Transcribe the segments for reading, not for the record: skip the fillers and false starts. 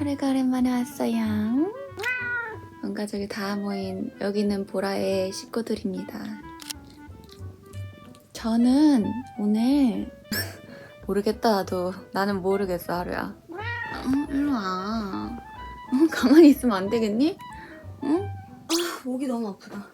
하루가 오랜만에 왔어요. 온 가족이 다 모인 여기는 보라의 식구들입니다. 저는 오늘 모르겠다. 나는 모르겠어. 하루야. 일로 와. 가만히 있으면 안 되겠니? 응? 목이 너무 아프다.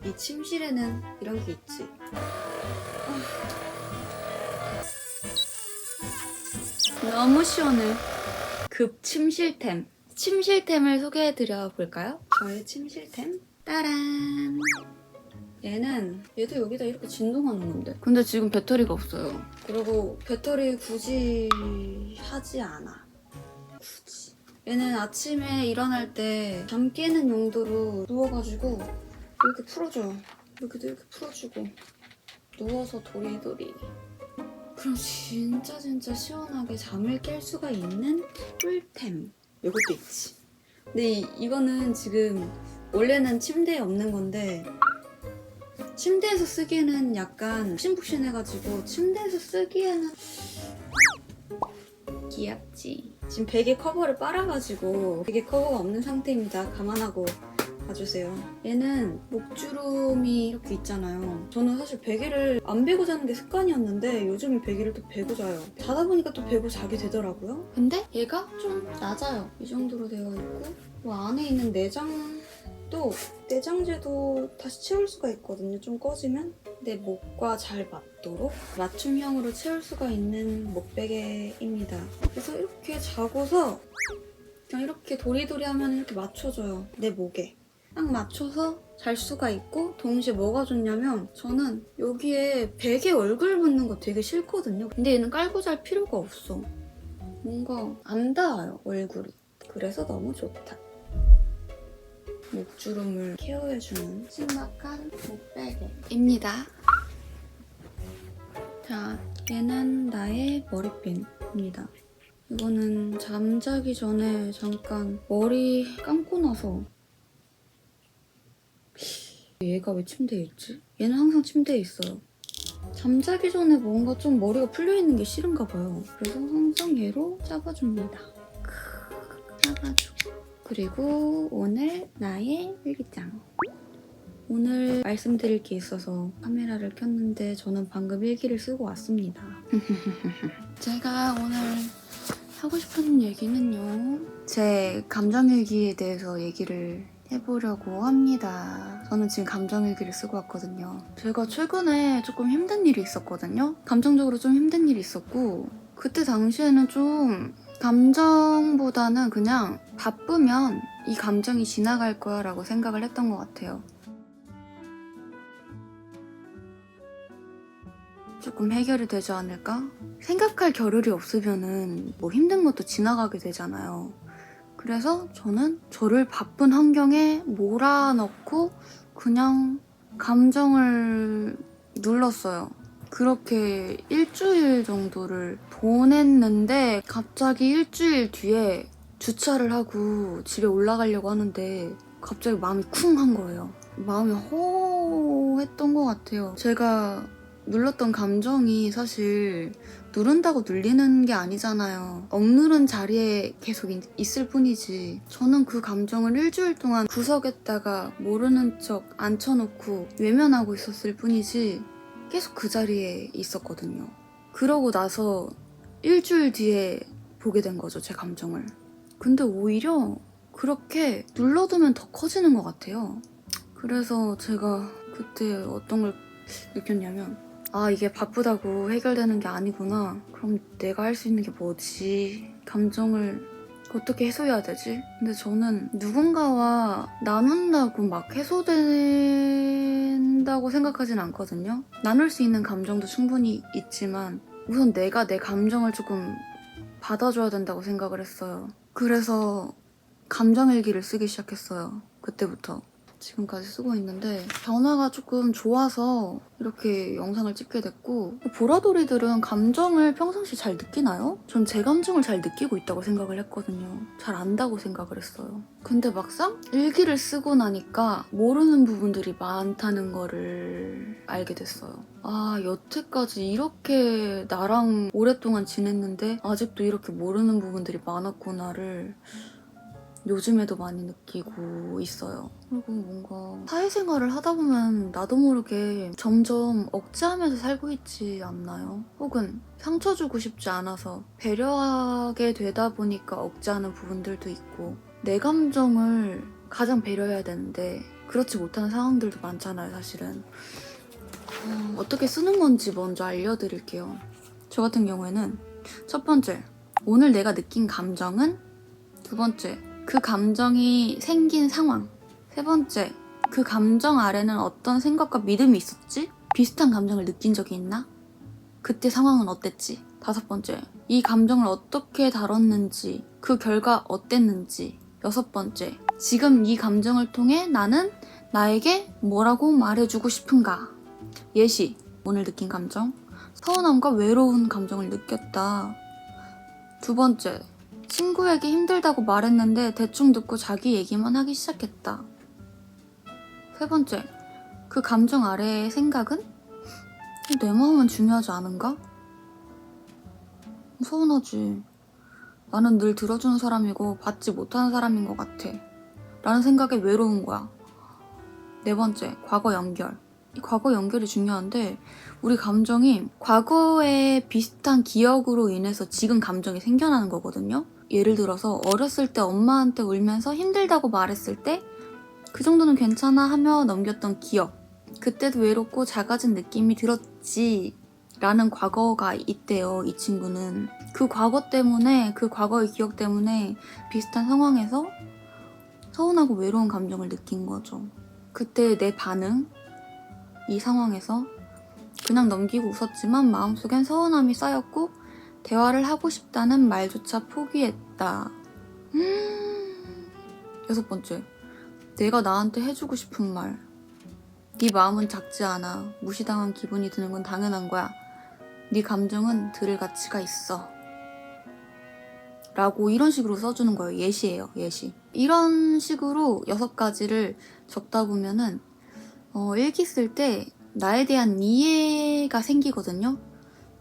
이 침실에는 이런 게 있지. 너무 시원해. 급 침실템. 침실템을 소개해드려 볼까요? 저의 침실템? 따란! 얘도 여기다 이렇게 진동하는 건데. 근데 지금 배터리가 없어요. 그리고 배터리 굳이 하지 않아. 굳이. 얘는 아침에 일어날 때 잠 깨는 용도로 누워가지고 이렇게 풀어줘요. 이렇게 풀어주고 누워서 도리도리. 그럼 진짜 시원하게 잠을 깰 수가 있는 꿀템. 요것도 있지. 근데 이거는 지금 원래는 침대에 없는 건데 침대에서 쓰기에는 약간 푹신푹신해가지고 침대에서 쓰기에는 귀엽지. 지금 베개 커버를 빨아가지고 베개 커버가 없는 상태입니다. 감안하고 봐주세요. 얘는 목주름이 이렇게 있잖아요. 저는 사실 베개를 안 베고 자는 게 습관이었는데 요즘에 베개를 또 베고 자요. 자다 보니까 또 베고 자게 되더라고요. 근데 얘가 좀 낮아요. 이 정도로 되어 있고 뭐 안에 있는 내장재도 다시 채울 수가 있거든요. 좀 꺼지면 내 목과 잘 맞도록 맞춤형으로 채울 수가 있는 목베개입니다. 그래서 이렇게 자고서 그냥 이렇게 도리도리 하면 이렇게 맞춰줘요. 내 목에. 딱 맞춰서 잘 수가 있고 동시에 뭐가 좋냐면 저는 여기에 베개 얼굴 붙는 거 되게 싫거든요. 근데 얘는 깔고 잘 필요가 없어. 뭔가 안 닿아요, 얼굴이. 그래서 너무 좋다. 목주름을 케어해주는 신박한 목베개입니다. 자, 얘는 나의 머리핀입니다. 이거는 잠자기 전에 잠깐 머리 감고 나서 얘가 왜 침대에 있지? 얘는 항상 침대에 있어요. 잠자기 전에 뭔가 좀 머리가 풀려있는 게 싫은가 봐요. 그래서 항상 얘로 잡아줍니다. 잡아주고. 그리고 오늘 나의 일기장. 오늘 말씀드릴 게 있어서 카메라를 켰는데 저는 방금 일기를 쓰고 왔습니다. 제가 오늘 하고 싶은 얘기는요. 제 감정일기에 대해서 얘기를 해보려고 합니다. 저는 지금 감정일기를 쓰고 왔거든요. 제가 최근에 조금 힘든 일이 있었거든요. 감정적으로 좀 힘든 일이 있었고 그때 당시에는 좀 감정보다는 그냥 바쁘면 이 감정이 지나갈 거야 라고 생각을 했던 것 같아요. 조금 해결이 되지 않을까? 생각할 겨를이 없으면은 뭐 힘든 것도 지나가게 되잖아요. 그래서 저는 저를 바쁜 환경에 몰아넣고 그냥 감정을 눌렀어요. 그렇게 일주일 정도를 보냈는데 갑자기 일주일 뒤에 주차를 하고 집에 올라가려고 하는데 갑자기 마음이 쿵 한 거예요. 마음이 허했던 것 같아요. 제가 눌렀던 감정이 사실 누른다고 눌리는 게 아니잖아요. 억누른 자리에 계속 있을 뿐이지. 저는 그 감정을 일주일 동안 구석에다가 모르는 척 앉혀놓고 외면하고 있었을 뿐이지 계속 그 자리에 있었거든요. 그러고 나서 일주일 뒤에 보게 된 거죠, 제 감정을. 근데 오히려 그렇게 눌러두면 더 커지는 것 같아요. 그래서 제가 그때 어떤 걸 느꼈냐면 아, 이게 바쁘다고 해결되는 게 아니구나. 그럼 내가 할 수 있는 게 뭐지? 감정을 어떻게 해소해야 되지? 근데 저는 누군가와 나눈다고 막 해소된다고 생각하진 않거든요. 나눌 수 있는 감정도 충분히 있지만 우선 내가 내 감정을 조금 받아줘야 된다고 생각을 했어요. 그래서 감정일기를 쓰기 시작했어요. 그때부터. 지금까지 쓰고 있는데 변화가 조금 좋아서 이렇게 영상을 찍게 됐고, 보라돌이들은 감정을 평상시 잘 느끼나요? 전 제 감정을 잘 느끼고 있다고 생각을 했거든요. 잘 안다고 생각을 했어요. 근데 막상 일기를 쓰고 나니까 모르는 부분들이 많다는 거를 알게 됐어요. 아, 여태까지 이렇게 나랑 오랫동안 지냈는데 아직도 이렇게 모르는 부분들이 많았구나를 요즘에도 많이 느끼고 있어요. 그리고 뭔가 사회생활을 하다 보면 나도 모르게 점점 억제하면서 살고 있지 않나요? 혹은 상처 주고 싶지 않아서 배려하게 되다 보니까 억제하는 부분들도 있고, 내 감정을 가장 배려해야 되는데 그렇지 못하는 상황들도 많잖아요, 사실은. 어떻게 쓰는 건지 먼저 알려드릴게요. 저 같은 경우에는 첫 번째, 오늘 내가 느낀 감정은? 두 번째, 그 감정이 생긴 상황. 세 번째, 그 감정 아래는 어떤 생각과 믿음이 있었지? 비슷한 감정을 느낀 적이 있나? 그때 상황은 어땠지? 다섯 번째, 이 감정을 어떻게 다뤘는지, 그 결과 어땠는지. 여섯 번째, 지금 이 감정을 통해 나는 나에게 뭐라고 말해주고 싶은가? 예시, 오늘 느낀 감정. 서운함과 외로운 감정을 느꼈다. 두 번째, 친구에게 힘들다고 말했는데 대충 듣고 자기 얘기만 하기 시작했다. 세 번째, 그 감정 아래의 생각은? 내 마음은 중요하지 않은가? 서운하지. 나는 늘 들어주는 사람이고 받지 못하는 사람인 것 같아. 라는 생각에 외로운 거야. 네 번째, 과거 연결. 이 과거 연결이 중요한데, 우리 감정이 과거의 비슷한 기억으로 인해서 지금 감정이 생겨나는 거거든요. 예를 들어서 어렸을 때 엄마한테 울면서 힘들다고 말했을 때 그 정도는 괜찮아 하며 넘겼던 기억. 그때도 외롭고 작아진 느낌이 들었지 라는 과거가 있대요, 이 친구는. 그 과거 때문에, 그 과거의 기억 때문에 비슷한 상황에서 서운하고 외로운 감정을 느낀 거죠. 그때 내 반응, 이 상황에서 그냥 넘기고 웃었지만 마음속엔 서운함이 쌓였고 대화를 하고 싶다는 말조차 포기했다. 여섯 번째, 내가 나한테 해주고 싶은 말. 네 마음은 작지 않아. 무시당한 기분이 드는 건 당연한 거야. 네 감정은 들을 가치가 있어. 라고 이런 식으로 써주는 거예요. 예시예요, 예시. 이런 식으로 6가지를 적다 보면은 일기 쓸 때 나에 대한 이해가 생기거든요.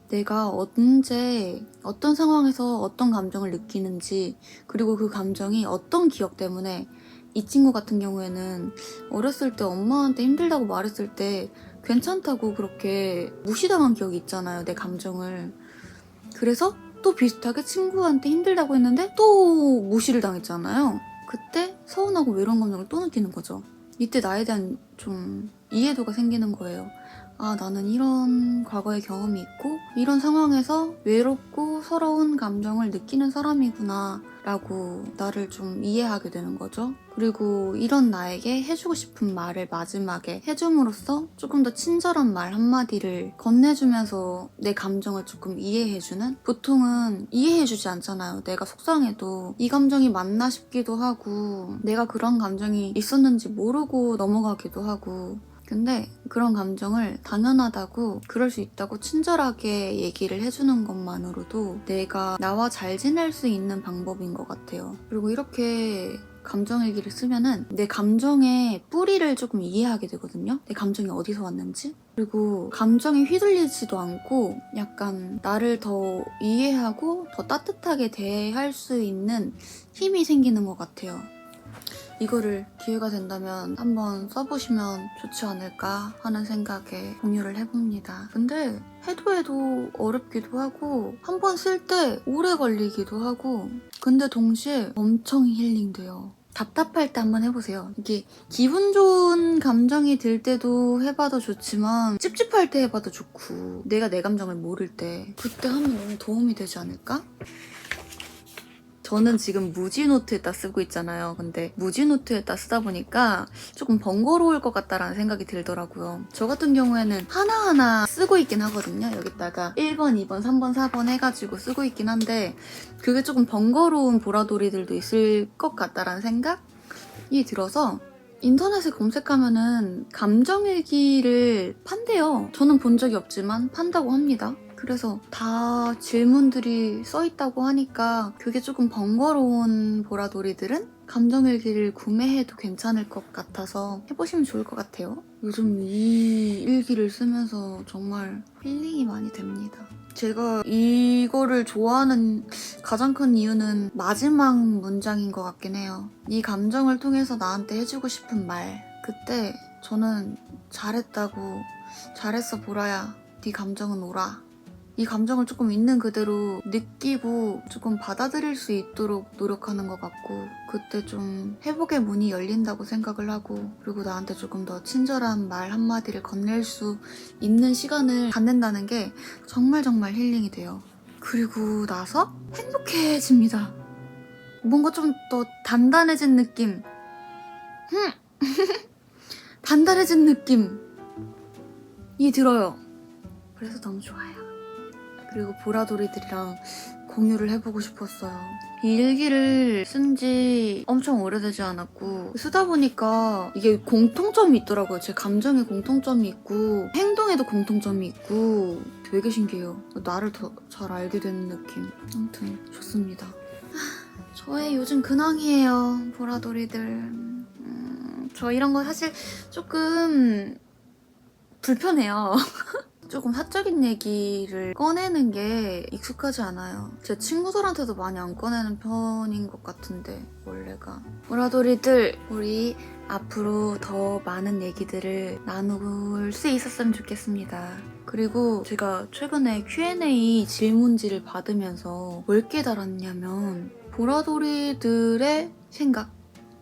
내가 언제 어떤 상황에서 어떤 감정을 느끼는지, 그리고 그 감정이 어떤 기억 때문에. 이 친구 같은 경우에는 어렸을 때 엄마한테 힘들다고 말했을 때 괜찮다고 그렇게 무시당한 기억이 있잖아요, 내 감정을. 그래서 또 비슷하게 친구한테 힘들다고 했는데 또 무시를 당했잖아요. 그때 서운하고 외로운 감정을 또 느끼는 거죠. 이때 나에 대한 좀 이해도가 생기는 거예요. 아, 나는 이런 과거의 경험이 있고 이런 상황에서 외롭고 서러운 감정을 느끼는 사람이구나 라고 나를 좀 이해하게 되는 거죠. 그리고 이런 나에게 해주고 싶은 말을 마지막에 해줌으로써 조금 더 친절한 말 한마디를 건네주면서 내 감정을 조금 이해해주는? 보통은 이해해주지 않잖아요. 내가 속상해도 이 감정이 맞나 싶기도 하고 내가 그런 감정이 있었는지 모르고 넘어가기도 하고. 근데 그런 감정을 당연하다고, 그럴 수 있다고 친절하게 얘기를 해주는 것만으로도 내가 나와 잘 지낼 수 있는 방법인 것 같아요. 그리고 이렇게 감정일기를 쓰면은 내 감정의 뿌리를 조금 이해하게 되거든요. 내 감정이 어디서 왔는지. 그리고 감정에 휘둘리지도 않고 약간 나를 더 이해하고 더 따뜻하게 대할 수 있는 힘이 생기는 것 같아요. 이거를 기회가 된다면 한번 써보시면 좋지 않을까 하는 생각에 공유를 해봅니다. 근데 해도 어렵기도 하고 한 번 쓸 때 오래 걸리기도 하고, 근데 동시에 엄청 힐링돼요. 답답할 때 한번 해보세요. 이게 기분 좋은 감정이 들 때도 해봐도 좋지만 찝찝할 때 해봐도 좋고, 내가 내 감정을 모를 때 그때 하면 너무 도움이 되지 않을까? 저는 지금 무지노트에다 쓰고 있잖아요. 근데 무지노트에다 쓰다 보니까 조금 번거로울 것 같다라는 생각이 들더라고요. 저 같은 경우에는 하나하나 쓰고 있긴 하거든요. 여기다가 1번, 2번, 3번, 4번 해가지고 쓰고 있긴 한데 그게 조금 번거로운 보라돌이들도 있을 것 같다라는 생각이 들어서 인터넷에 검색하면은 감정일기를 판대요. 저는 본 적이 없지만 판다고 합니다. 그래서 다 질문들이 써있다고 하니까 그게 조금 번거로운 보라돌이들은 감정일기를 구매해도 괜찮을 것 같아서 해보시면 좋을 것 같아요. 요즘 이 일기를 쓰면서 정말 힐링이 많이 됩니다. 제가 이거를 좋아하는 가장 큰 이유는 마지막 문장인 것 같긴 해요. 이 감정을 통해서 나한테 해주고 싶은 말. 그때 저는 잘했다고, 잘했어 보라야, 네 감정은 오라. 이 감정을 조금 있는 그대로 느끼고 조금 받아들일 수 있도록 노력하는 것 같고, 그때 좀 회복의 문이 열린다고 생각을 하고, 그리고 나한테 조금 더 친절한 말 한마디를 건넬 수 있는 시간을 갖는다는 게 정말 정말 힐링이 돼요. 그리고 나서 행복해집니다. 뭔가 좀 더 단단해진 느낌. 단단해진 느낌이 들어요. 그래서 너무 좋아요. 그리고 보라돌이들이랑 공유를 해보고 싶었어요. 이 일기를 쓴 지 엄청 오래되지 않았고 쓰다 보니까 이게 공통점이 있더라고요. 제 감정에 공통점이 있고 행동에도 공통점이 있고 되게 신기해요. 나를 더 잘 알게 되는 느낌. 아무튼 좋습니다. 저의 요즘 근황이에요. 보라돌이들. 저 이런 거 사실 조금 불편해요. 조금 사적인 얘기를 꺼내는 게 익숙하지 않아요. 제 친구들한테도 많이 안 꺼내는 편인 것 같은데 원래가. 보라돌이들, 우리 앞으로 더 많은 얘기들을 나눌 수 있었으면 좋겠습니다. 그리고 제가 최근에 Q&A 질문지를 받으면서 뭘 깨달았냐면 보라돌이들의 생각,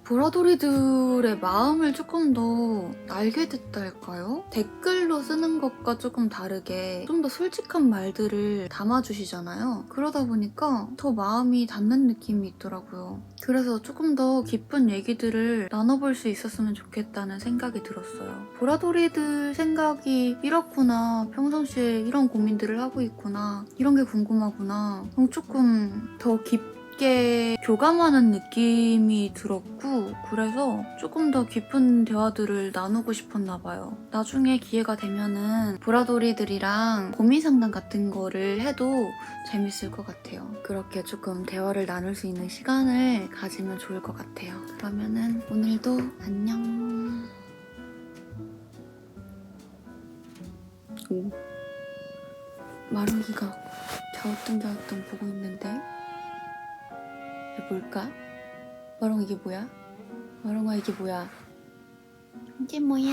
보라돌이들의 마음을 조금 더 알게 됐달까요? 댓글로 쓰는 것과 조금 다르게 좀 더 솔직한 말들을 담아주시잖아요. 그러다 보니까 더 마음이 닿는 느낌이 있더라고요. 그래서 조금 더 깊은 얘기들을 나눠볼 수 있었으면 좋겠다는 생각이 들었어요. 보라돌이들 생각이 이렇구나, 평상시에 이런 고민들을 하고 있구나, 이런 게 궁금하구나, 조금 더 깊게 교감하는 느낌이 들었고, 그래서 조금 더 깊은 대화들을 나누고 싶었나 봐요. 나중에 기회가 되면은 보라돌이들이랑 고민 상담 같은 거를 해도 재밌을 것 같아요. 그렇게 조금 대화를 나눌 수 있는 시간을 가지면 좋을 것 같아요. 그러면은 오늘도 안녕. 오. 마루기가 갸우뚱갸우뚱 보고 있는데 이게 뭘까? 마롱아 이게 뭐야? 마롱아 이게 뭐야? 이게 뭐야?